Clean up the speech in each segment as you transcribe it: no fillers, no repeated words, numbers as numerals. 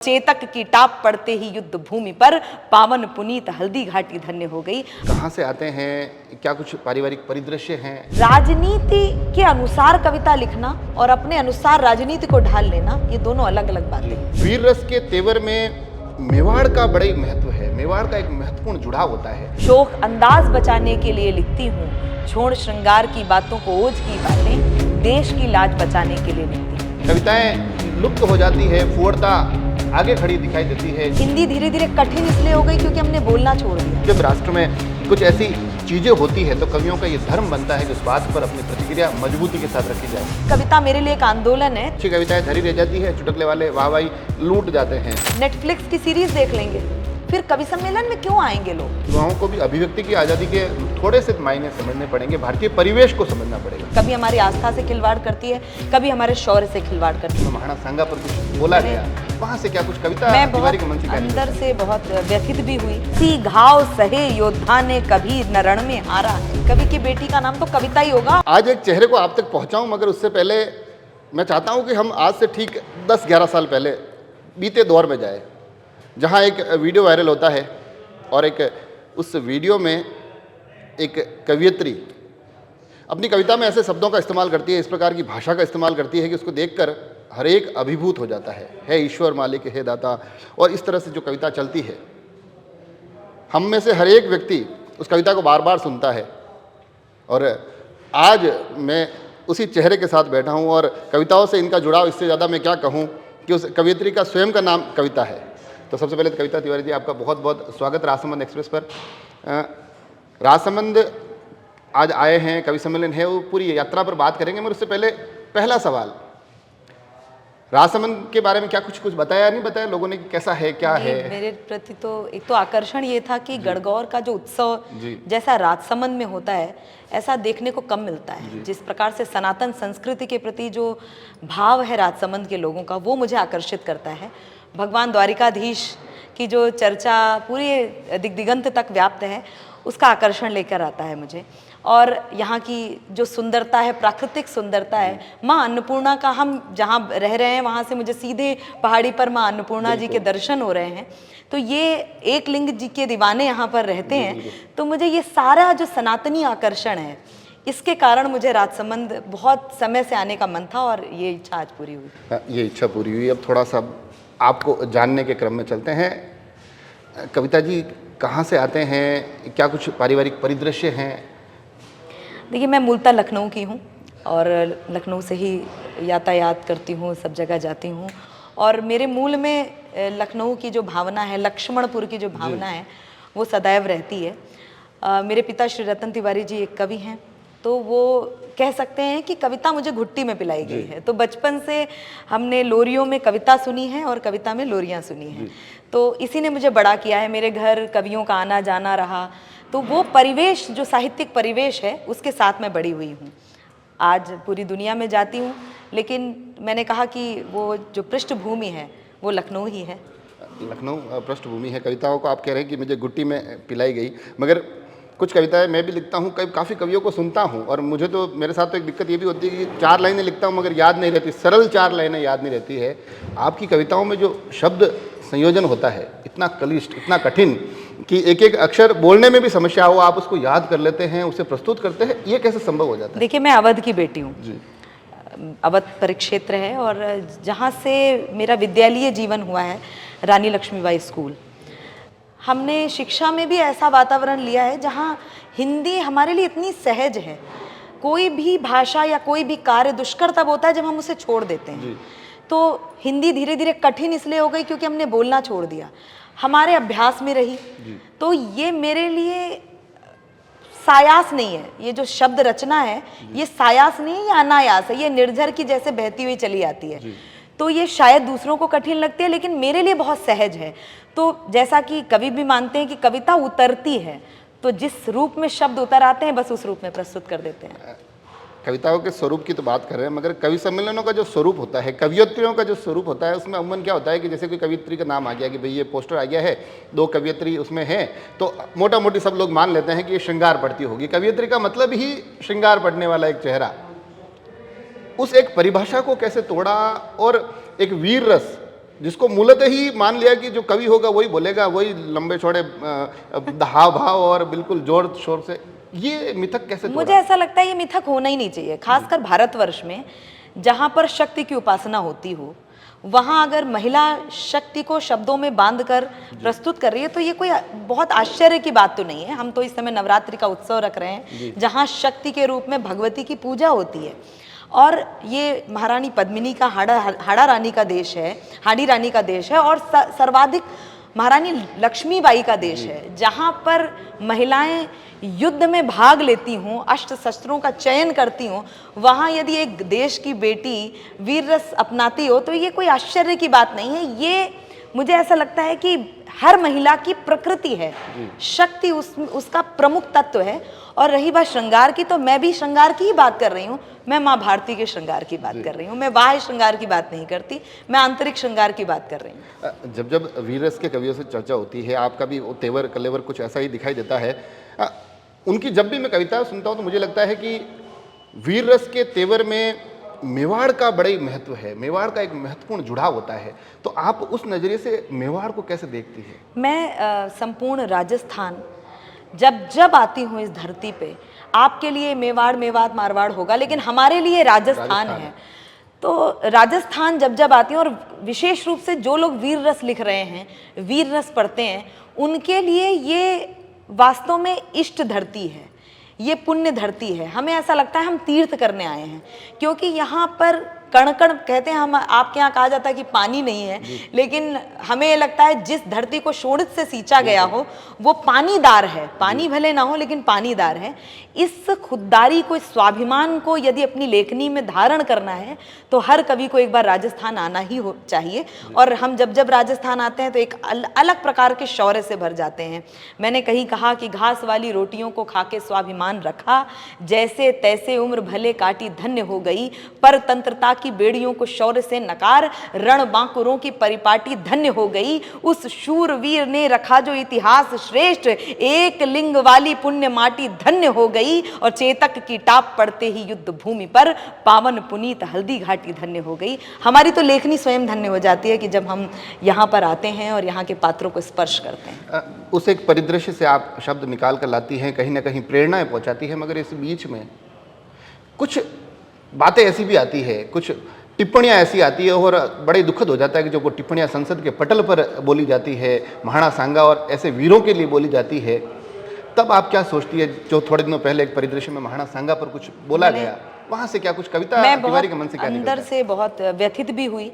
चेतक की टाप पड़ते ही युद्ध भूमि पर पावन पुनीत हल्दी घाटी धन्य हो गई। कहाँ से आते हैं, क्या कुछ पारिवारिक परिदृश्य हैं? राजनीति के अनुसार कविता लिखना और अपने अनुसार राजनीति को ढाल लेना, ये दोनों अलग अलग बातें हैं। वीर रस के तेवर में मेवाड़ का बड़ा ही महत्व है। मेवाड़ का एक महत्वपूर्ण जुड़ाव होता है। शोक अंदाज बचाने के लिए लिखती हूँ, छोड़ श्रृंगार की बातों को ओझ की बातें देश की लाज बचाने के लिए लिखती हूँ। कविताएं लुप्त हो जाती है, फुहड़ता आगे खड़ी दिखाई देती है। हिंदी धीरे धीरे कठिन इसलिए हो गई क्योंकि हमने बोलना छोड़ दिया। जब राष्ट्र में कुछ ऐसी चीजें होती है तो कवियों का ये धर्म बनता है कि उस बात पर अपनी प्रतिक्रिया मजबूती के साथ रखी जाए। कविता मेरे लिए एक आंदोलन है। अच्छी कविताएं धरी रह जाती है, चुटकले वाले वाहवाही लूट जाते हैं। नेटफ्लिक्स की सीरीज देख लेंगे, फिर कवि सम्मेलन में क्यों आएंगे लोग? युवाओं को भी अभिव्यक्ति की आज़ादी के थोड़े से मायने समझने पड़ेंगे, भारतीय परिवेश को समझना पड़ेगा। कभी हमारी आस्था से खिलवाड़ करती है, कभी हमारे शौर्य से खिलवाड़ करती है। महाराणा सांगा पर कुछ बोला गया, वहाँ से क्या कुछ कविता मैं तिवारी के बहुत मन से क्या अंदर से बहुत व्यथित भी हुई। सी घाव सहे योद्धा ने कभी न रण में हारा है। कवि की बेटी का नाम तो कविता ही होगा। आज एक चेहरे को आप तक पहुंचाऊं, मगर उससे पहले मैं चाहता हूं कि हम आज से ठीक 10-11 साल पहले बीते दौर में जाए, जहां एक वीडियो वायरल होता है और उस वीडियो में एक कवियत्री अपनी कविता में ऐसे शब्दों का इस्तेमाल करती है, इस प्रकार की भाषा का इस्तेमाल करती है कि उसको देखकर हर एक अभिभूत हो जाता है। हे ईश्वर मालिक, हे दाता, और इस तरह से जो कविता चलती है, हम में से हर एक व्यक्ति उस कविता को बार बार सुनता है। और आज मैं उसी चेहरे के साथ बैठा हूँ और कविताओं से इनका जुड़ाव, इससे ज़्यादा मैं क्या कहूँ कि उस कवियत्री का स्वयं का नाम कविता है। तो सबसे पहले कविता तिवारी जी, आपका बहुत बहुत स्वागत राजसमंद एक्सप्रेस पर। राजसमंद आज आए हैं, कवि सम्मेलन है, वो पूरी यात्रा पर बात करेंगे। मगर उससे पहले पहला सवाल, राजसमंद के बारे में क्या कुछ बताया नहीं बताया लोगों ने कि कैसा है, क्या है? मेरे प्रति तो एक तो आकर्षण ये था कि गणगौर का जो उत्सव जैसा राजसमंद में होता है, ऐसा देखने को कम मिलता है। जिस प्रकार से सनातन संस्कृति के प्रति जो भाव है राजसमंद के लोगों का, वो मुझे आकर्षित करता है। भगवान द्वारिकाधीश की जो चर्चा पूरे दिग्दिगंत तक व्याप्त है, उसका आकर्षण लेकर आता है मुझे। और यहाँ की जो सुंदरता है, प्राकृतिक सुंदरता है, माँ अन्नपूर्णा का, हम जहाँ रह रहे हैं वहाँ से मुझे सीधे पहाड़ी पर माँ अन्नपूर्णा जी के दर्शन हो रहे हैं। तो ये एक लिंग जी के दीवाने यहाँ पर रहते हैं। तो मुझे ये सारा जो सनातनी आकर्षण है, इसके कारण मुझे राजसमंद बहुत समय से आने का मन था और ये इच्छा आज पूरी हुई। ये इच्छा पूरी हुई। अब थोड़ा सा आपको जानने के क्रम में चलते हैं। कविता जी कहाँ से आते हैं, क्या कुछ पारिवारिक परिदृश्य हैं? देखिए, मैं मूलतः लखनऊ की हूँ और लखनऊ से ही यातायात करती हूँ, सब जगह जाती हूँ। और मेरे मूल में लखनऊ की जो भावना है, लक्ष्मणपुर की जो भावना है, वो सदैव रहती है। मेरे पिता श्री रतन तिवारी जी एक कवि हैं, तो वो कह सकते हैं कि कविता मुझे घुट्टी में पिलाई गई है। तो बचपन से हमने लोरियों में कविता सुनी है और कविता में लोरियां सुनी हैं। तो इसी ने मुझे बड़ा किया है। मेरे घर कवियों का आना जाना रहा, तो वो परिवेश, जो साहित्यिक परिवेश है, उसके साथ मैं बड़ी हुई हूँ। आज पूरी दुनिया में जाती हूँ, लेकिन मैंने कहा कि वो जो पृष्ठभूमि है वो लखनऊ ही है। लखनऊ पृष्ठभूमि है। कविताओं को आप कह रहे हैं कि मुझे घुट्टी में पिलाई गई, मगर कुछ कविताएं मैं भी लिखता हूँ, काफ़ी कवियों को सुनता हूँ, और मुझे तो, मेरे साथ तो एक दिक्कत ये भी होती है कि 4 लाइनें लिखता हूँ मगर याद नहीं रहती, सरल 4 लाइनें याद नहीं रहती है। आपकी कविताओं में जो शब्द संयोजन होता है, इतना क्लिष्ट, इतना कठिन कि एक एक अक्षर बोलने में भी समस्या हो, आप उसको याद कर लेते हैं, उसे प्रस्तुत करते हैं। ये कैसे संभव हो जाता है? देखिए, मैं अवध की बेटी हूँ। अवध परिक्षेत्र है और जहाँ से मेरा विद्यालयी जीवन हुआ है, रानी लक्ष्मीबाई स्कूल। हमने शिक्षा में भी ऐसा वातावरण लिया है जहाँ हिंदी हमारे लिए इतनी सहज है। कोई भी भाषा या कोई भी कार्य दुष्कर तब होता है जब हम उसे छोड़ देते हैं। तो हिंदी धीरे धीरे कठिन इसलिए हो गई क्योंकि हमने बोलना छोड़ दिया, हमारे अभ्यास में रही। तो ये मेरे लिए सायास नहीं है, ये जो शब्द रचना है, ये सायास नहीं है, ये अनायास है, ये निर्झर की जैसे बहती हुई चली आती है। तो ये शायद दूसरों को कठिन लगती है, लेकिन मेरे लिए बहुत सहज है। तो जैसा कि कवि भी मानते हैं कि कविता उतरती है, तो जिस रूप में शब्द उतर आते हैं, बस उस रूप में प्रस्तुत कर देते हैं। कविताओं के स्वरूप की तो बात कर रहे हैं, मगर कवि सम्मेलनों का जो स्वरूप होता है, कवियत्रियों का जो स्वरूप होता है, उसमें अमूमन क्या होता है कि जैसे कोई कवियत्री का नाम आ गया कि भाई ये पोस्टर आ गया है, 2 कवियत्री उसमें हैं, तो मोटा मोटी सब लोग मान लेते हैं कि ये श्रृंगार पढ़ती होगी। कवियत्री का मतलब ही श्रृंगार पढ़ने वाला एक चेहरा। उस एक परिभाषा को कैसे तोड़ा और एक वीर रस जिसको मूलतः ही मान लिया कि जो कवि होगा वही बोलेगा, वही लंबे चौड़े हाव भाव और बिल्कुल जोर शोर से, ये मिथक कैसे तोड़ा? मुझे ऐसा लगता है ये मिथक होना ही नहीं चाहिए, खासकर भारतवर्ष में जहाँ पर शक्ति की उपासना होती हो, वहाँ अगर महिला शक्ति को शब्दों में बांध कर प्रस्तुत कर रही है तो ये कोई बहुत आश्चर्य की बात तो नहीं है। हम तो इस समय नवरात्रि का उत्सव रख रहे हैं जहाँ शक्ति के रूप में भगवती की पूजा होती है, और ये महारानी पद्मिनी का हाड़ा रानी का देश है, हाड़ी रानी का देश है, और सर्वाधिक महारानी लक्ष्मीबाई का देश है, जहाँ पर महिलाएं युद्ध में भाग लेती हूँ, अस्त्र शस्त्रों का चयन करती हूँ। वहाँ यदि एक देश की बेटी वीर रस अपनाती हो तो ये कोई आश्चर्य की बात नहीं है। ये मुझे ऐसा लगता है कि हर महिला की प्रकृति है, शक्ति उसका प्रमुख तत्व है। और रही बात श्रृंगार की, तो मैं भी श्रृंगार की ही बात कर रही हूँ, मैं माँ भारती के श्रृंगार की बात कर रही हूँ, मैं बाह्य श्रृंगार की बात नहीं करती, मैं आंतरिक श्रृंगार की बात कर रही हूँ। जब जब वीर रस के कवियों से चर्चा होती है, आपका भी वो तेवर कलेवर कुछ ऐसा ही दिखाई देता है। उनकी जब भी मैं कविता सुनता हूँ तो मुझे लगता है कि वीर रस के तेवर में मेवाड़ का बड़ा ही महत्व है, मेवाड़ का एक महत्वपूर्ण जुड़ाव होता है। तो आप उस नज़रिए से मेवाड़ को कैसे देखती हैं? मैं संपूर्ण राजस्थान जब आती हूँ इस धरती पे, आपके लिए मेवाड़ मेवात मारवाड़ होगा, लेकिन हमारे लिए राजस्थान है। तो राजस्थान जब आती हूँ, और विशेष रूप से जो लोग वीर रस लिख रहे हैं, वीर रस पढ़ते हैं, उनके लिए ये वास्तव में इष्ट धरती है, ये पुण्य धरती है। हमें ऐसा लगता है हम तीर्थ करने आए हैं, क्योंकि यहाँ पर कण कण कहते हैं, हम आपके यहाँ कहा जाता है कि पानी नहीं है, लेकिन हमें ये लगता है जिस धरती को शोणित से सींचा गया हो वो पानीदार है। पानी भले ना हो लेकिन पानीदार है। इस खुददारी को, इस स्वाभिमान को यदि अपनी लेखनी में धारण करना है तो हर कवि को एक बार राजस्थान आना ही चाहिए। और हम जब राजस्थान आते हैं तो एक अलग प्रकार के शौर्य से भर जाते हैं। मैंने कहीं कहा कि घास वाली रोटियों को खा के स्वाभिमान रखा, जैसे तैसे उम्र भले काटी धन्य हो गई, पर तंत्रता की बेड़ियों को शौर्य से नकार, रण बांकुरों की परिपाटी धन्य हो गई। उस शूरवीर ने रखा जो इतिहास श्रेष्ठ, एक लिंग वाली पुण्य माटी धन्य हो गई, और चेतक की टाप पड़ते ही युद्ध भूमि पर पावन पुनीत हल्दी घाटी धन्य हो गई। हमारी तो लेखनी स्वयं धन्य हो जाती है कि जब हम यहाँ पर आते हैं और यहाँ के पात्रों को स्पर्श करते हैं। उस एक परिदृश्य से आप शब्द निकाल कर लाती हैं, कहीं ना कहीं प्रेरणाएं पहुंचाती है, मगर इस बीच में कुछ बातें ऐसी भी आती है, कुछ टिप्पणियां ऐसी आती है, और बड़े दुखद हो जाता है कि जो वो टिप्पणियां संसद के पटल पर बोली जाती है, महाराणा सांगा और ऐसे वीरों के लिए बोली जाती है, तब आप क्या सोचती है? जो थोड़े दिनों पहले एक परिदृश्य में महाराणा सांगा पर कुछ बोला गया, वहां से क्या कुछ कविता तिवारी के मन से क्या अंदर से बहुत व्यथित भी हुई।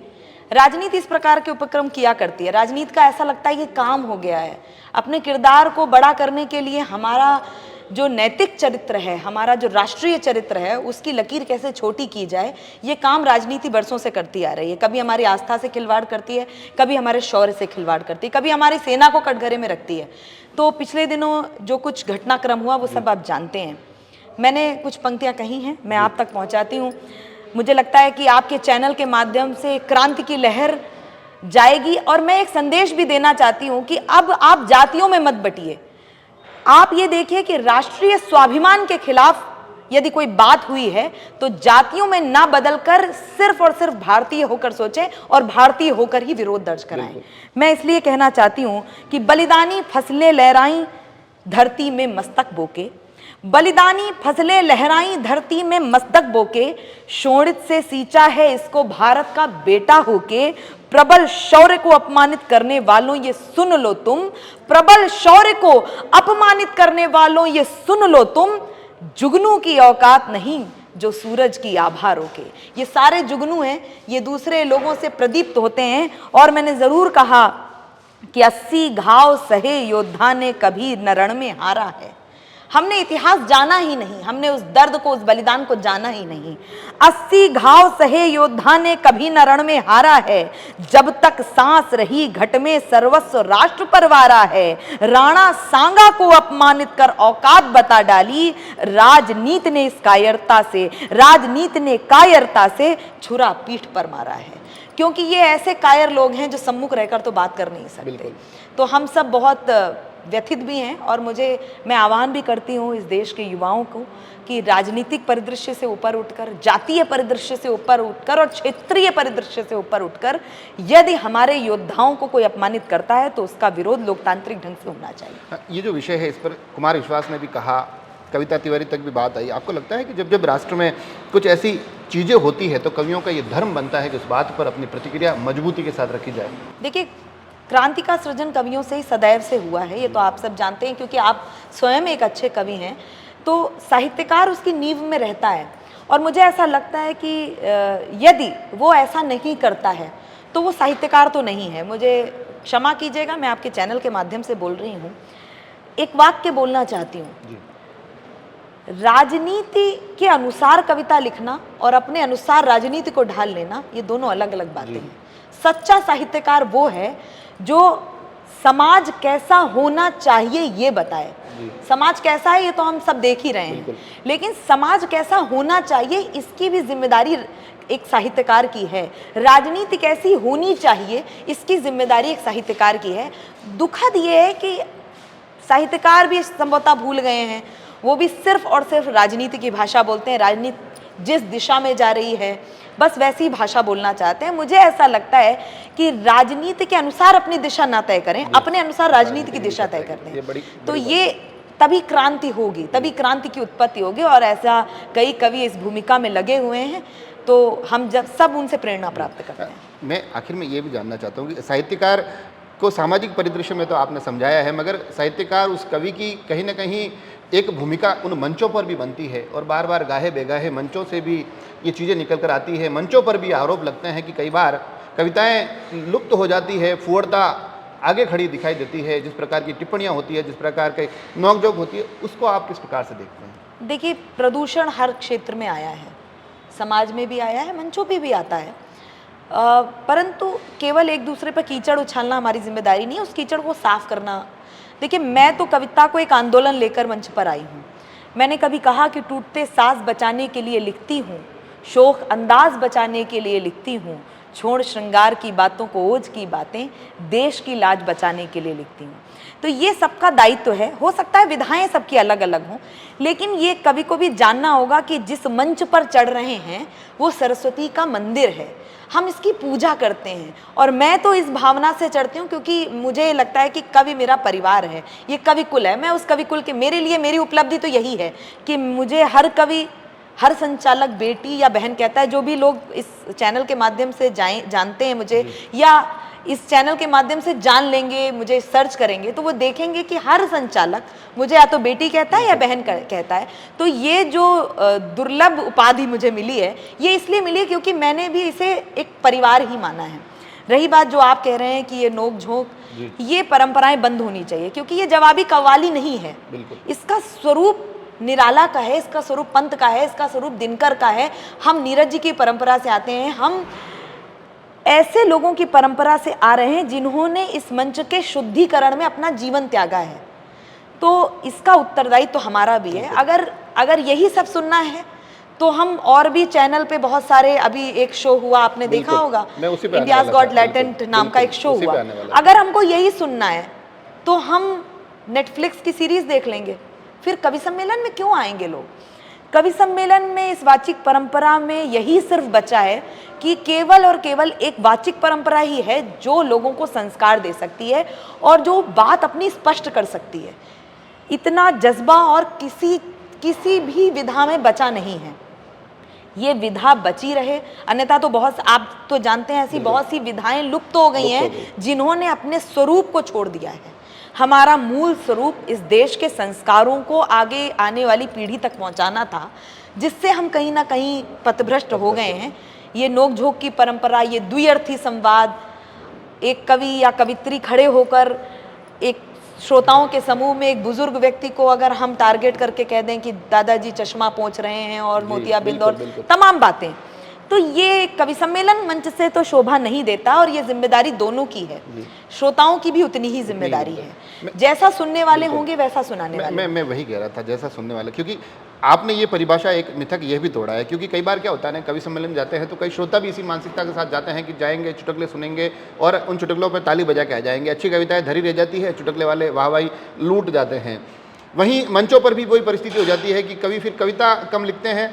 राजनीति इस प्रकार के उपक्रम किया करती है। राजनीति का ऐसा लगता है ये काम हो गया है। अपने किरदार को बड़ा करने के लिए हमारा जो नैतिक चरित्र है, हमारा जो राष्ट्रीय चरित्र है, उसकी लकीर कैसे छोटी की जाए, ये काम राजनीति बरसों से करती आ रही है। कभी हमारी आस्था से खिलवाड़ करती है, कभी हमारे शौर्य से खिलवाड़ करती है, कभी हमारी सेना को कटघरे में रखती है। तो पिछले दिनों जो कुछ घटनाक्रम हुआ वो सब आप जानते हैं। मैंने कुछ पंक्तियां कही हैं, मैं आप तक पहुंचाती हूँ। मुझे लगता है कि आपके चैनल के माध्यम से क्रांति की लहर जाएगी, और मैं एक संदेश भी देना चाहती हूँ कि अब आप जातियों में मत बटिए। आप ये देखिए कि राष्ट्रीय स्वाभिमान के खिलाफ यदि कोई बात हुई है तो जातियों में ना बदलकर सिर्फ और सिर्फ भारतीय होकर सोचें और भारतीय होकर ही विरोध दर्ज कराएं। मैं इसलिए कहना चाहती हूं कि बलिदानी फसलें लहराई धरती में मस्तक बोके, बलिदानी फसलें लहराई धरती में मस्तक बोके, शोणित से सींचा है इसको भारत का बेटा होके, प्रबल शौर्य को अपमानित करने वालों ये सुन लो तुम, प्रबल शौर्य को अपमानित करने वालों ये सुन लो तुम, जुगनू की औकात नहीं जो सूरज की आभा रोके। ये सारे जुगनू हैं, ये दूसरे लोगों से प्रदीप्त होते हैं। और मैंने जरूर कहा कि 80 घाव सहे योद्धा ने कभी न रण में हारा है। हमने इतिहास जाना ही नहीं, हमने उस दर्द को, उस बलिदान को जाना ही नहीं। 80 घाव सहे योद्धा ने कभी न रण में हारा है, जब तक सांस रही घट में सर्वस्व राष्ट्र पर वारा है। राणा सांगा को अपमानित कर औकात बता डाली, राजनीति ने इस कायरता से, राजनीति ने कायरता से छुरा पीठ पर मारा है। क्योंकि ये ऐसे कायर लोग हैं जो सम्मुख रहकर तो बात कर नहीं सकते। तो हम सब बहुत व्यथित भी हैं और मैं आह्वान भी करती हूँ इस देश के युवाओं को कि राजनीतिक परिदृश्य से ऊपर उठकर, जातीय परिदृश्य से ऊपर उठकर और क्षेत्रीय परिदृश्य से ऊपर उठकर यदि हमारे योद्धाओं को कोई अपमानित करता है तो उसका विरोध लोकतांत्रिक ढंग से होना चाहिए। ये जो विषय है इस पर कुमार विश्वास ने भी कहा, कविता तिवारी तक भी बात आई। आपको लगता है कि जब जब राष्ट्र में कुछ ऐसी चीज़ें होती है तो कवियों का ये धर्म बनता है कि उस बात पर अपनी प्रतिक्रिया मजबूती के साथ रखी जाए? देखिए, क्रांति का सृजन कवियों से ही सदैव से हुआ है, ये तो आप सब जानते हैं, क्योंकि आप स्वयं एक अच्छे कवि हैं तो साहित्यकार उसकी नींव में रहता है। और मुझे ऐसा लगता है कि यदि वो ऐसा नहीं करता है तो वो साहित्यकार तो नहीं है। मुझे क्षमा कीजिएगा, मैं आपके चैनल के माध्यम से बोल रही हूँ, एक वाक्य बोलना चाहती हूँ। राजनीति के अनुसार कविता लिखना और अपने अनुसार राजनीति को ढाल लेना, ये दोनों अलग अलग बातें हैं। सच्चा साहित्यकार वो है जो समाज कैसा होना चाहिए ये बताए। समाज कैसा है ये तो हम सब देख ही रहे हैं, लेकिन समाज कैसा होना चाहिए इसकी भी जिम्मेदारी एक साहित्यकार की है। राजनीति कैसी होनी चाहिए इसकी जिम्मेदारी एक साहित्यकार की है। दुखद ये है कि साहित्यकार भी संभवतः भूल गए हैं, वो भी सिर्फ और सिर्फ राजनीति की भाषा बोलते हैं। राजनीति जिस दिशा में जा रही है बस वैसी ही भाषा बोलना चाहते हैं। मुझे ऐसा लगता है कि राजनीति के अनुसार अपनी दिशा ना तय करें, अपने अनुसार राजनीति की दिशा तय करते हैं। तो ये तभी क्रांति होगी, तभी क्रांति की उत्पत्ति होगी। और ऐसा कई कवि इस भूमिका में लगे हुए हैं, तो हम जब सब उनसे प्रेरणा प्राप्त करते हैं। मैं आखिर में ये भी जानना चाहता हूँ कि साहित्यकार को सामाजिक परिदृश्य में तो आपने समझाया है, मगर साहित्यकार उस कवि की कहीं ना कहीं एक भूमिका उन मंचों पर भी बनती है और बार बार गाहे बेगाहे मंचों से भी ये चीज़ें निकल कर आती है। मंचों पर भी आरोप लगते हैं कि कई बार कविताएं लुप्त हो जाती है, फुहड़ता आगे खड़ी दिखाई देती है। जिस प्रकार की टिप्पणियां होती है, जिस प्रकार के नोकझोंक होती है, उसको आप किस प्रकार से देखते हैं? देखिए, प्रदूषण हर क्षेत्र में आया है, समाज में भी आया है, मंचों पे भी आता है, परंतु केवल एक दूसरे पर कीचड़ उछालना हमारी जिम्मेदारी नहीं है, उस कीचड़ को साफ करना। देखिए, मैं तो कविता को एक आंदोलन लेकर मंच पर आई हूँ। मैंने कभी कहा कि टूटते सांस बचाने के लिए लिखती हूँ, शोक अंदाज बचाने के लिए लिखती हूँ, छोड़ श्रृंगार की बातों को ओज की बातें, देश की लाज बचाने के लिए लिखती हूँ। तो ये सबका दायित्व है। हो सकता है विधाएं सबकी अलग अलग हों, लेकिन ये कवि को भी जानना होगा कि जिस मंच पर चढ़ रहे हैं वो सरस्वती का मंदिर है, हम इसकी पूजा करते हैं। और मैं तो इस भावना से चढ़ती हूँ क्योंकि मुझे लगता है कि कवि मेरा परिवार है, ये कवि कुल है। मैं उस कवि कुल के, मेरे लिए मेरी उपलब्धि तो यही है कि मुझे हर कवि, हर संचालक बेटी या बहन कहता है। जो भी लोग इस चैनल के माध्यम से जानते हैं मुझे, या इस चैनल के माध्यम से जान लेंगे, मुझे सर्च करेंगे, तो वो देखेंगे कि हर संचालक मुझे या तो बेटी कहता है या बहन कहता है। तो ये जो दुर्लभ उपाधि मुझे मिली है, ये इसलिए मिली है क्योंकि मैंने भी इसे एक परिवार ही माना है। रही बात जो आप कह रहे हैं कि ये नोक झोंक, ये परंपराएं बंद होनी चाहिए, क्योंकि ये जवाबी कव्वाली नहीं है। इसका स्वरूप निराला का है, इसका स्वरूप पंत का है, इसका स्वरूप दिनकर का है। हम नीरज जी की परंपरा से आते हैं, हम ऐसे लोगों की परंपरा से आ रहे हैं जिन्होंने इस मंच के शुद्धिकरण में अपना जीवन त्यागा है। तो इसका उत्तरदायित्व तो हमारा भी है। अगर यही सब सुनना है तो हम और भी चैनल पे बहुत सारे, अभी एक शो हुआ आपने देखा होगा, इंडियाज गॉट लैटेंट नाम का एक शो हुआ। अगर हमको यही सुनना है तो हम नेटफ्लिक्स की सीरीज देख लेंगे, फिर कवि सम्मेलन में क्यों आएंगे लोग? कवि सम्मेलन में, इस वाचिक परंपरा में यही सिर्फ बचा है कि केवल और केवल एक वाचिक परंपरा ही है जो लोगों को संस्कार दे सकती है और जो बात अपनी स्पष्ट कर सकती है। इतना जज्बा और किसी भी विधा में बचा नहीं है। ये विधा बची रहे, अन्यथा तो बहुत, आप तो जानते हैं, ऐसी बहुत सी विधाएं लुप्त हो गई हैं जिन्होंने अपने स्वरूप को छोड़ दिया है। हमारा मूल स्वरूप इस देश के संस्कारों को आगे आने वाली पीढ़ी तक पहुंचाना था, जिससे हम कहीं ना कहीं पथभ्रष्ट हो गए हैं। ये नोकझोंक की परंपरा, ये द्विअर्थी संवाद, एक कवि या कवित्री खड़े होकर एक श्रोताओं के समूह में एक बुजुर्ग व्यक्ति को अगर हम टारगेट करके कह दें कि दादाजी चश्मा पोंछ रहे हैं और मोतियाबिंद और तमाम बातें, तो ये कवि सम्मेलन मंच से तो शोभा नहीं देता। और ये जिम्मेदारी दोनों की है, श्रोताओं की भी उतनी ही जिम्मेदारी है। जैसा सुनने वाले होंगे वैसा सुनाने वाले। मैं वही कह रहा था, जैसा सुनने वाले, क्योंकि आपने ये परिभाषा एक मिथक यह भी तोड़ा है, क्योंकि कई बार क्या होता है ना, कवि सम्मेलन जाते हैं तो कई श्रोता भी इसी मानसिकता के साथ जाते हैं कि जाएंगे, चुटकुले सुनेंगे और उन चुटकुलों पर ताली बजा के आ जाएंगे। अच्छी कविताएं धरी रह जाती है, चुटकुले वाले वाहवाही लूट जाते हैं। वहीं मंचों पर भी वही परिस्थिति हो जाती है कि कवि फिर कविता कम लिखते हैं,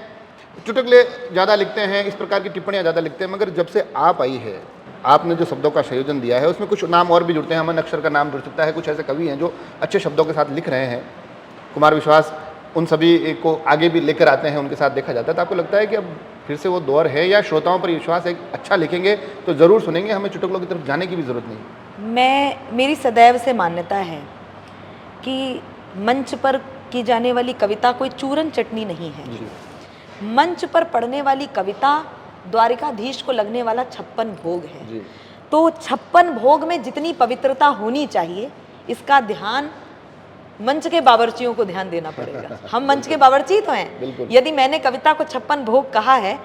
चुटकुले ज़्यादा लिखते हैं, इस प्रकार की टिप्पणियाँ ज़्यादा लिखते हैं। मगर जब से आप आई है, आपने जो शब्दों का संयोजन दिया है उसमें कुछ नाम और भी जुड़ते हैं। अमन अक्षर का नाम जुड़ सकता है, कुछ ऐसे कवि हैं जो अच्छे शब्दों के साथ लिख रहे हैं, कुमार विश्वास उन सभी को आगे भी लेकर आते हैं, उनके साथ देखा जाता है। तो आपको लगता है कि अब फिर से वो दौर है, या श्रोताओं पर विश्वास है अच्छा लिखेंगे तो ज़रूर सुनेंगे, हमें चुटकुलों की तरफ जाने की भी ज़रूरत नहीं? मेरी सदैव से मान्यता है कि मंच पर की जाने वाली कविता कोई चूरन चटनी नहीं है। जी। मंच पर पढ़ने वाली कविता द्वारिकाधीश को लगने वाला 56 भोग है। जी। तो 56 भोग में जितनी पवित्रता होनी चाहिए, इसका ध्यान मंच के बावर्चियों को ध्यान देना पड़ेगा। हम मंच के बावर्ची तो हैं। यदि मैंने कविता को 56 भोग कहा है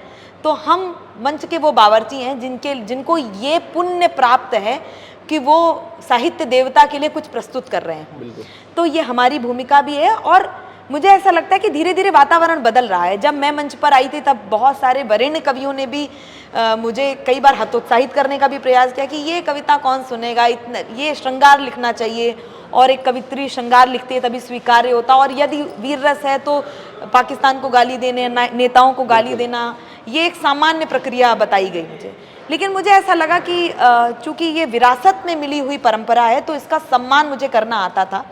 तो हम मंच के वो बावर्ची हैं जिनको ये पुण्य प्राप्त है कि वो साहित्य देवता के लिए कुछ प्रस्तुत कर रहे हैं। तो ये हमारी भूमिका भी है। और मुझे ऐसा लगता है कि धीरे धीरे वातावरण बदल रहा है। जब मैं मंच पर आई थी तब बहुत सारे वरेण्य कवियों ने भी मुझे कई बार हतोत्साहित करने का भी प्रयास किया कि ये कविता कौन सुनेगा, इतना ये श्रृंगार लिखना चाहिए, और एक कवित्री श्रृंगार लिखती है तभी स्वीकार्य होता, और यदि वीर रस है तो पाकिस्तान को गाली देने, नेताओं को गाली देना, ये एक सामान्य प्रक्रिया बताई गई मुझे। लेकिन मुझे ऐसा लगा कि चूंकि ये विरासत में मिली हुई परंपरा है तो इसका सम्मान मुझे करना आता था।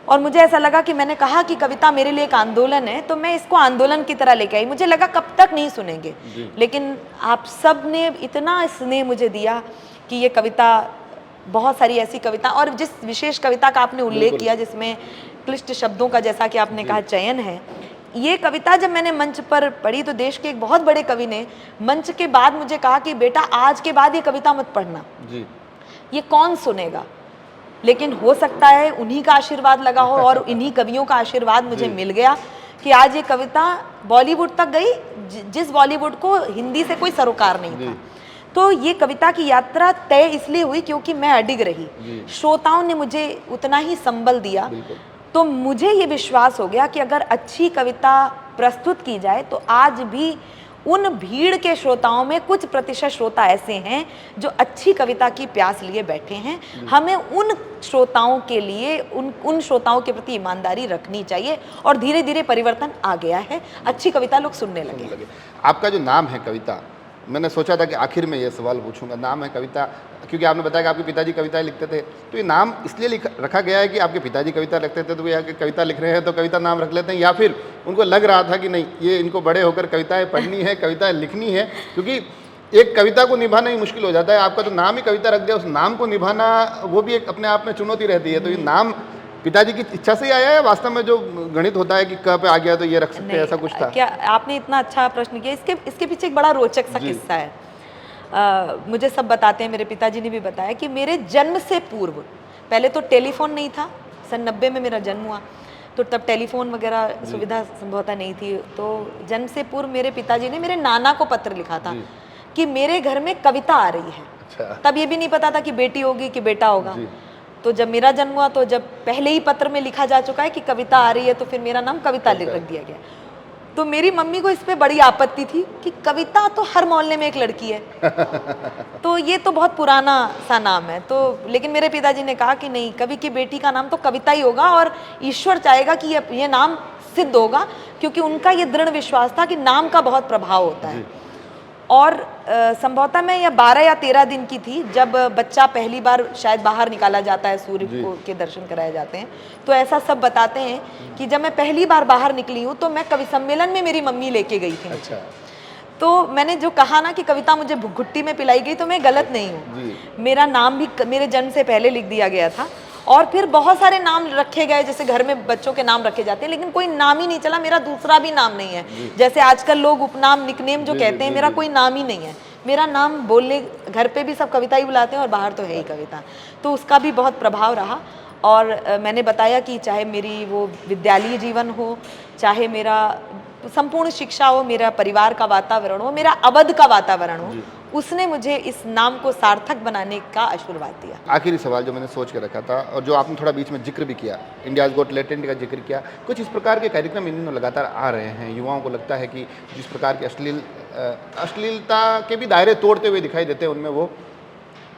और मुझे ऐसा लगा कि मैंने कहा कि कविता मेरे लिए एक आंदोलन है, तो मैं इसको आंदोलन की तरह लेके आई। मुझे लगा कब तक नहीं सुनेंगे, लेकिन आप सब ने इतना स्नेह मुझे दिया कि ये कविता, बहुत सारी ऐसी कविता, और जिस विशेष कविता का आपने उल्लेख किया जिसमें क्लिष्ट शब्दों का, जैसा कि आपने कहा, चयन है, ये कविता जब मैंने मंच पर पढ़ी तो देश के एक बहुत बड़े कवि ने मंच के बाद मुझे कहा कि बेटा आज के बाद ये कविता मत पढ़ना, ये कौन सुनेगा। लेकिन हो सकता है उन्हीं का आशीर्वाद लगा हो और इन्हीं कवियों का आशीर्वाद मुझे मिल गया कि आज ये कविता बॉलीवुड तक गई, जिस बॉलीवुड को हिंदी से कोई सरोकार नहीं था। तो ये कविता की यात्रा तय इसलिए हुई क्योंकि मैं अडिग रही, श्रोताओं ने मुझे उतना ही संबल दिया। तो मुझे ये विश्वास हो गया कि अगर अच्छी कविता प्रस्तुत की जाए तो आज भी उन भीड़ के श्रोताओं में कुछ प्रतिशत श्रोता ऐसे हैं जो अच्छी कविता की प्यास लिए बैठे हैं। हमें उन श्रोताओं के लिए, उन श्रोताओं के प्रति ईमानदारी रखनी चाहिए, और धीरे धीरे परिवर्तन आ गया है, अच्छी कविता लोग सुनने लगे। आपका जो नाम है कविता, मैंने सोचा था कि आखिर में ये सवाल पूछूंगा, नाम है कविता, क्योंकि आपने बताया कि आपके पिताजी कविताएं लिखते थे, तो ये नाम इसलिए रखा गया है कि आपके पिताजी कविता लिखते थे तो वे आके कविता लिख रहे हैं तो कविता नाम रख लेते हैं, या फिर उनको लग रहा था कि नहीं ये इनको बड़े होकर कविताएं पढ़नी है, कविताएं लिखनी है, क्योंकि एक कविता को निभाना ही मुश्किल हो जाता है। आपका तो नाम ही कविता रख दिया, उस नाम को निभाना वो भी एक अपने आप में चुनौती रहती है। तो ये नाम पिताजी की इच्छा से ही आया है, वास्तव में जो गणित होता है कि क पे आ गया तो ये रख सकते हैं, ऐसा कुछ था? क्या आपने इतना अच्छा प्रश्न किया। इसके पीछे एक बड़ा रोचक सा किस्सा है। मुझे सब बताते हैं, मेरे पिताजी ने भी बताया कि मेरे जन्म से पूर्व, पहले तो टेलीफोन नहीं था, सन 90 में मेरा जन्म हुआ, तो तब टेलीफोन वगैरह सुविधा संभवतः नहीं थी। तो जन्म से पूर्व मेरे पिताजी ने मेरे नाना को पत्र लिखा था कि मेरे घर में कविता आ रही है। अच्छा। तब ये भी नहीं पता था कि बेटी होगी कि बेटा होगा। तो जब मेरा जन्म हुआ तो जब पहले ही पत्र में लिखा जा चुका है कि कविता आ रही है, तो फिर मेरा नाम कविता रख दिया गया। तो मेरी मम्मी को इस पे बड़ी आपत्ति थी कि कविता तो हर मोहल्ले में एक लड़की है तो ये तो बहुत पुराना सा नाम है। तो लेकिन मेरे पिताजी ने कहा कि नहीं, कवि की बेटी का नाम तो कविता ही होगा, और ईश्वर चाहेगा कि ये नाम सिद्ध होगा, क्योंकि उनका ये दृढ़ विश्वास था कि नाम का बहुत प्रभाव होता है। और संभवतः मैं या 12 या 13 दिन की थी जब बच्चा पहली बार शायद बाहर निकाला जाता है, सूर्य के दर्शन कराए जाते हैं। तो ऐसा सब बताते हैं कि जब मैं पहली बार बाहर निकली हूँ तो मैं कवि सम्मेलन में मेरी मम्मी लेके गई थी। अच्छा। तो मैंने जो कहा ना कि कविता मुझे घुट्टी में पिलाई गई, तो मैं गलत नहीं हूँ। मेरा नाम भी मेरे जन्म से पहले लिख दिया गया था, और फिर बहुत सारे नाम रखे गए, जैसे घर में बच्चों के नाम रखे जाते हैं, लेकिन कोई नाम ही नहीं चला। मेरा दूसरा भी नाम नहीं है, जैसे आजकल लोग उपनाम, निकनेम जो कहते हैं, मेरा कोई नाम ही नहीं है। मेरा नाम बोलने, घर पे भी सब कविता ही बुलाते हैं और बाहर तो है ही कविता। तो उसका भी बहुत प्रभाव रहा। और मैंने बताया कि चाहे मेरी वो विद्यालय जीवन हो, चाहे मेरा संपूर्ण शिक्षा हो, मेरा परिवार का वातावरण हो, मेरा अवध का वातावरण हो, उसने मुझे इस नाम को सार्थक बनाने का आशीर्वाद दिया। आखिरी सवाल जो मैंने सोच के रखा था और जो आपने थोड़ा बीच में जिक्र भी किया, इंडियाज़ गॉट टैलेंट का जिक्र किया, कुछ इस प्रकार के कार्यक्रम इन दिनों लगातार आ रहे हैं। युवाओं को लगता है कि जिस प्रकार के अश्लीलता के भी दायरे तोड़ते हुए दिखाई देते हैं उनमें, वो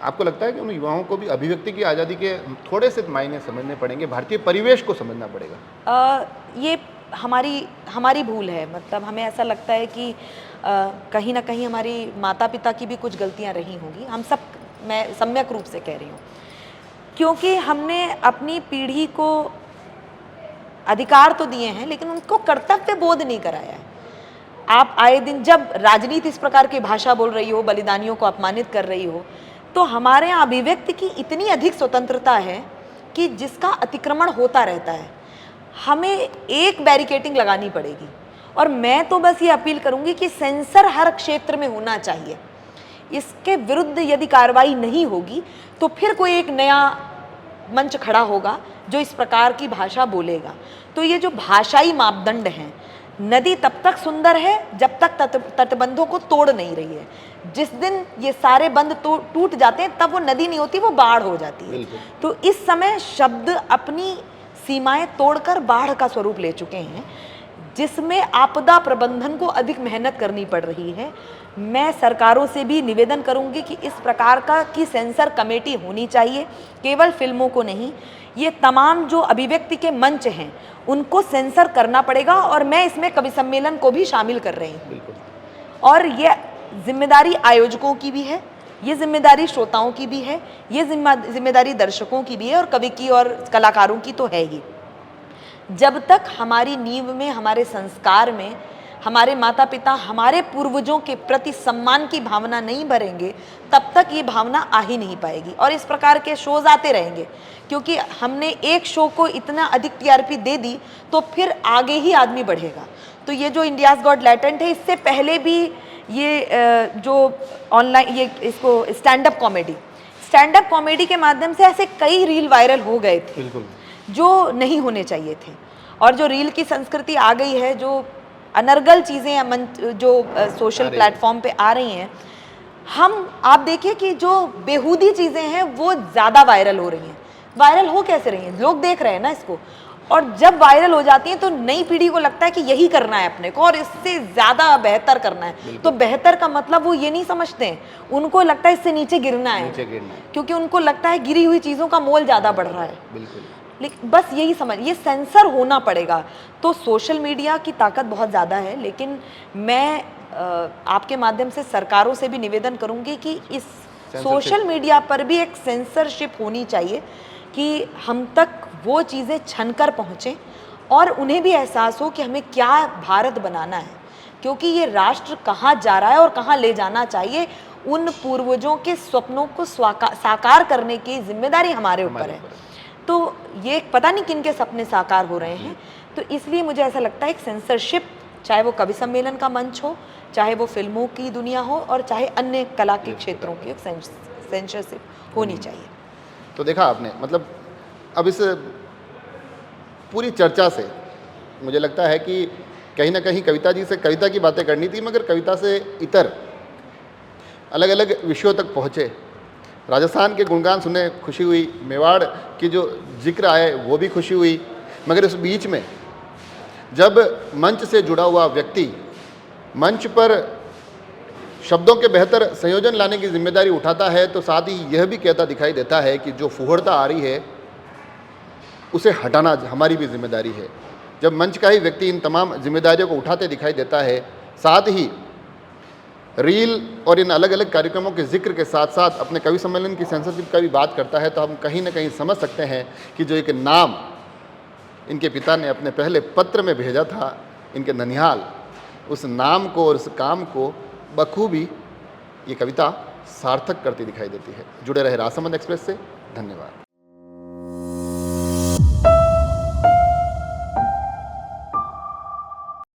आपको लगता है कि उन युवाओं को भी अभिव्यक्ति की आज़ादी के थोड़े से मायने समझने पड़ेंगे, भारतीय परिवेश को समझना पड़ेगा? ये हमारी भूल है। मतलब हमें ऐसा लगता है कि कहीं ना कहीं हमारी माता पिता की भी कुछ गलतियां रही होंगी। हम सब, मैं सम्यक रूप से कह रही हूँ, क्योंकि हमने अपनी पीढ़ी को अधिकार तो दिए हैं लेकिन उनको कर्तव्य बोध नहीं कराया है। आप आए दिन जब राजनीति इस प्रकार की भाषा बोल रही हो, बलिदानियों को अपमानित कर रही हो, तो हमारे यहाँ अभिव्यक्ति की इतनी अधिक स्वतंत्रता है कि जिसका अतिक्रमण होता रहता है। हमें एक बैरिकेडिंग लगानी पड़ेगी और मैं तो बस ये अपील करूंगी कि सेंसर हर क्षेत्र में होना चाहिए। इसके विरुद्ध यदि कार्रवाई नहीं होगी तो फिर कोई एक नया मंच खड़ा होगा जो इस प्रकार की भाषा बोलेगा। तो ये जो भाषाई मापदंड हैं, नदी तब तक सुंदर है जब तक तटबंधों को तोड़ नहीं रही है। जिस दिन ये सारे बंध टूट जाते हैं तब वो नदी नहीं होती, वो बाढ़ हो जाती है। तो इस समय शब्द अपनी सीमाएं तोड़कर बाढ़ का स्वरूप ले चुके हैं, जिसमें आपदा प्रबंधन को अधिक मेहनत करनी पड़ रही है। मैं सरकारों से भी निवेदन करूंगी कि इस प्रकार की सेंसर कमेटी होनी चाहिए, केवल फिल्मों को नहीं, ये तमाम जो अभिव्यक्ति के मंच हैं उनको सेंसर करना पड़ेगा। और मैं इसमें कवि सम्मेलन को भी शामिल कर रही हूँ। और ये जिम्मेदारी आयोजकों की भी है, ये जिम्मेदारी श्रोताओं की भी है, ये जिम्मेदारी दर्शकों की भी है और कवि की और कलाकारों की तो है ही। जब तक हमारी नींव में, हमारे संस्कार में, हमारे माता पिता हमारे पूर्वजों के प्रति सम्मान की भावना नहीं भरेंगे, तब तक ये भावना आ ही नहीं पाएगी। और इस प्रकार के शोज आते रहेंगे, क्योंकि हमने एक शो को इतना अधिक टीआरपी दे दी तो फिर आगे ही आदमी बढ़ेगा। तो ये जो इंडियाज़ गॉट टैलेंट है, इससे पहले भी ये जो ऑनलाइन ये इसको स्टैंड अप कॉमेडी के माध्यम से ऐसे कई रील वायरल हो गए थे जो नहीं होने चाहिए थे। और जो रील की संस्कृति आ गई है, जो अनर्गल चीज़ें जो सोशल प्लेटफॉर्म पे आ रही हैं, आप देखिए कि जो बेहूदी चीज़ें हैं वो ज़्यादा वायरल हो रही हैं। वायरल हो कैसे रही हैं? लोग देख रहे हैं ना इसको। और जब वायरल हो जाती हैं तो नई पीढ़ी को लगता है कि यही करना है अपने को और इससे ज़्यादा बेहतर करना है। तो बेहतर का मतलब वो ये नहीं समझते हैं, उनको लगता है इससे नीचे गिरना है, क्योंकि उनको लगता है गिरी हुई चीज़ों का मोल ज़्यादा बढ़ रहा है। लेकिन बस यही समझ, ये सेंसर होना पड़ेगा। तो सोशल मीडिया की ताकत बहुत ज़्यादा है, लेकिन मैं आपके माध्यम से सरकारों से भी निवेदन करूंगी कि इस सोशल मीडिया पर भी एक सेंसरशिप होनी चाहिए कि हम तक वो चीज़ें छनकर पहुँचें और उन्हें भी एहसास हो कि हमें क्या भारत बनाना है, क्योंकि ये राष्ट्र कहाँ जा रहा है और कहाँ ले जाना चाहिए, उन पूर्वजों के स्वप्नों को साकार करने की जिम्मेदारी हमारे ऊपर है। तो ये पता नहीं किन के सपने साकार हो रहे हैं। तो इसलिए मुझे ऐसा लगता है एक सेंसरशिप, चाहे वो कवि सम्मेलन का मंच हो, चाहे वो फिल्मों की दुनिया हो और चाहे अन्य कला के क्षेत्रों की, एक सेंसरशिप होनी चाहिए। तो देखा आपने, मतलब अब इस पूरी चर्चा से मुझे लगता है कि कहीं ना कहीं कविता जी से कविता की बातें करनी थी, मगर कविता से इतर अलग अलग विषयों तक पहुँचे। राजस्थान के गुणगान सुने खुशी हुई, मेवाड़ की जो जिक्र आए वो भी खुशी हुई, मगर इस बीच में जब मंच से जुड़ा हुआ व्यक्ति मंच पर शब्दों के बेहतर संयोजन लाने की जिम्मेदारी उठाता है, तो साथ ही यह भी कहता दिखाई देता है कि जो फुहड़ता आ रही है उसे हटाना हमारी भी जिम्मेदारी है। जब मंच का ही व्यक्ति इन तमाम जिम्मेदारियों को उठाते दिखाई देता है, साथ ही रील और इन अलग अलग कार्यक्रमों के जिक्र के साथ साथ अपने कवि सम्मेलन की सेंसरशिप का भी बात करता है, तो हम कहीं ना कहीं समझ सकते हैं कि जो एक नाम इनके पिता ने अपने पहले पत्र में भेजा था, इनके ननिहाल, उस नाम को और उस काम को बखूबी ये कविता सार्थक करती दिखाई देती है। जुड़े रहे राजसमंद एक्सप्रेस से, धन्यवाद।